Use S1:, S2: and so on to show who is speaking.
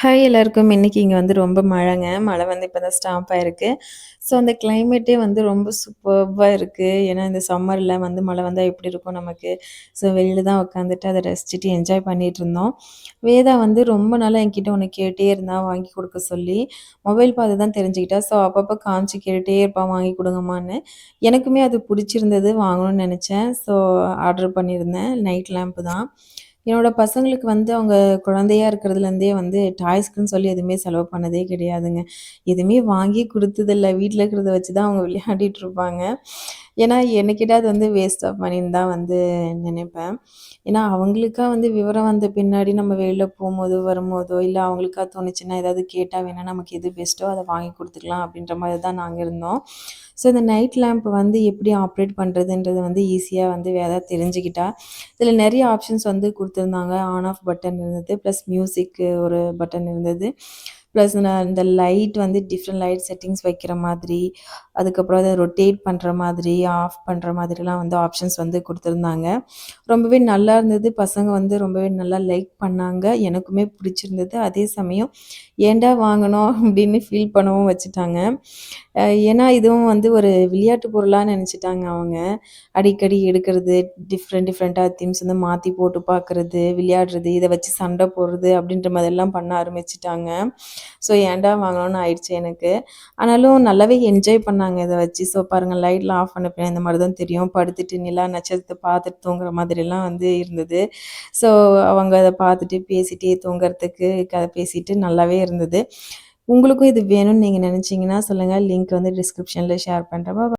S1: Hi எல்லாருக்கும். இன்னைக்கு இங்க வந்து ரொம்ப மழைங்க. மழை வந்து இப்ப தான் ஸ்டாப் ஆயிருக்கு. ஸோ அந்த கிளைமேட்டே வந்து ரொம்ப சூப்பர்பா இருக்கு. ஏன்னா இந்த சம்மர்ல வந்து மழை வந்தா எப்படி இருக்கும் நமக்கு? ஸோ வெளியில தான் உட்காந்துட்டு அத ரசிச்சுட்டு என்ஜாய் பண்ணிட்டுருந்தோம். வேதா வந்து ரொம்ப நாளா என்கிட்ட ஒண்ணு கேட்டே இருந்தா வாங்கி குடுக்க சொல்லி. மொபைல் பார்த்து தான் தெரிஞ்சுக்கிட்டா. ஸோ அப்பப்போ காமிச்சு கேட்டுட்டே இருப்பா வாங்கி குடுங்கம்மான்னு. எனக்குமே அது புடிச்சிருந்தது வாங்கணும்னு நெனச்சேன். ஸோ ஆர்டர் பண்ணியிருந்தேன். நைட் லேம்ப் தான். என்னோட பசங்களுக்கு வந்து அவங்க குழந்தையா இருக்கிறதுலேருந்தே வந்து டாய்ஸ்க்குன்னு சொல்லி எதுவுமே செலவு பண்ணதே கிடையாதுங்க. எதுவுமே வாங்கி குடுத்ததில்ல. வீட்ல இருக்கிறத வச்சு தான் அவங்க விளையாடிட்டு இருப்பாங்க. ஏன்னா, என்ன கேட்டா அது வந்து வேஸ்ட் ஆஃப் மணின்னு தான் வந்து நினைப்பேன். ஏன்னா, அவங்களுக்கா வந்து விவரம் வந்த பின்னாடி நம்ம வெளில போம்போதோ, வரும்போதோ, இல்ல அவங்களுக்கா தோணுச்சுன்னா ஏதாவது கேட்டா வேணா நமக்கு எது பெஸ்ட்டோ அத வாங்கி குடுத்துக்கலாம் அப்படின்ற மாரி தான் நாங்க இருந்தோம். ஸோ இந்த நைட் லேம்ப் வந்து எப்படி ஆப்ரேட் பண்றதுன்றது வந்து ஈஸியா வந்து வேதா தெரிஞ்சுக்கிட்டா. இதில நெறைய ஆப்ஷன்ஸ் வந்து குடுத்துருந்தாங்க. ஆன் ஆஃப் பட்டன் இருந்தது. ப்ளஸ் மியூசிக்கு ஒரு பட்டன் இருந்தது. ப்ளஸ் நான் இந்த லைட் வந்து டிஃப்ரெண்ட் லைட் செட்டிங்ஸ் வைக்கிற மாதிரி, அதுக்கப்புறம் அத ரொட்டேட் பண்ற மாதிரி, ஆஃப் பண்ற மாதிரிலாம் வந்து ஆப்ஷன்ஸ் வந்து குடுத்துருந்தாங்க. ரொம்பவே நல்லா இருந்தது. பசங்க வந்து ரொம்பவே நல்லா லைக் பண்ணாங்க. எனக்குமே பிடிச்சிருந்தது. அதே சமயம் ஏன்டா வாங்குனோம் அப்படின்னு ஃபீல் பண்ணவும் வச்சுட்டாங்க. ஏன்னா இதுவும் வந்து ஒரு விளையாட்டு பொருளா நெனச்சுட்டாங்க அவங்க. அடிக்கடி எடுக்கிறது, டிஃப்ரெண்ட்டா திங்ஸ் வந்து மாத்தி போட்டு பார்க்குறது, விளையாடுறது, இத வச்சு சண்ட போடுறது அப்படின்ற மாதிரிலாம் பண்ண ஆரம்பிச்சுட்டாங்க. ஸோ ஏன்டா வாங்குனோம்னு ஆயிடுச்சு எனக்கு. ஆனாலும் நல்லாவே என்ஜாய் பண்ணாங்க இத வச்சு. ஸோ பாருங்க லைட்லாம் ஆஃப் பண்ண பின்னாடி இந்த மாரி தான் தெரியும். படுத்துட்டு நிலா, நட்சத்திரத்த பார்த்துட்டு தூங்குற மாதிரிலாம் வந்து இருந்தது. ஸோ அவங்க அத பார்த்துட்டு பேசிட்டே தூங்குறதுக்கு கதை பேசிட்டு நல்லாவே இருந்தது. உங்களுக்கும் இது வேணும்னு நீங்க நெனச்சீங்கன்னா சொல்லுங்க. லிங்க் வந்து டிஸ்கிரிப்ஷன்ல ஷேர் பண்றேன்.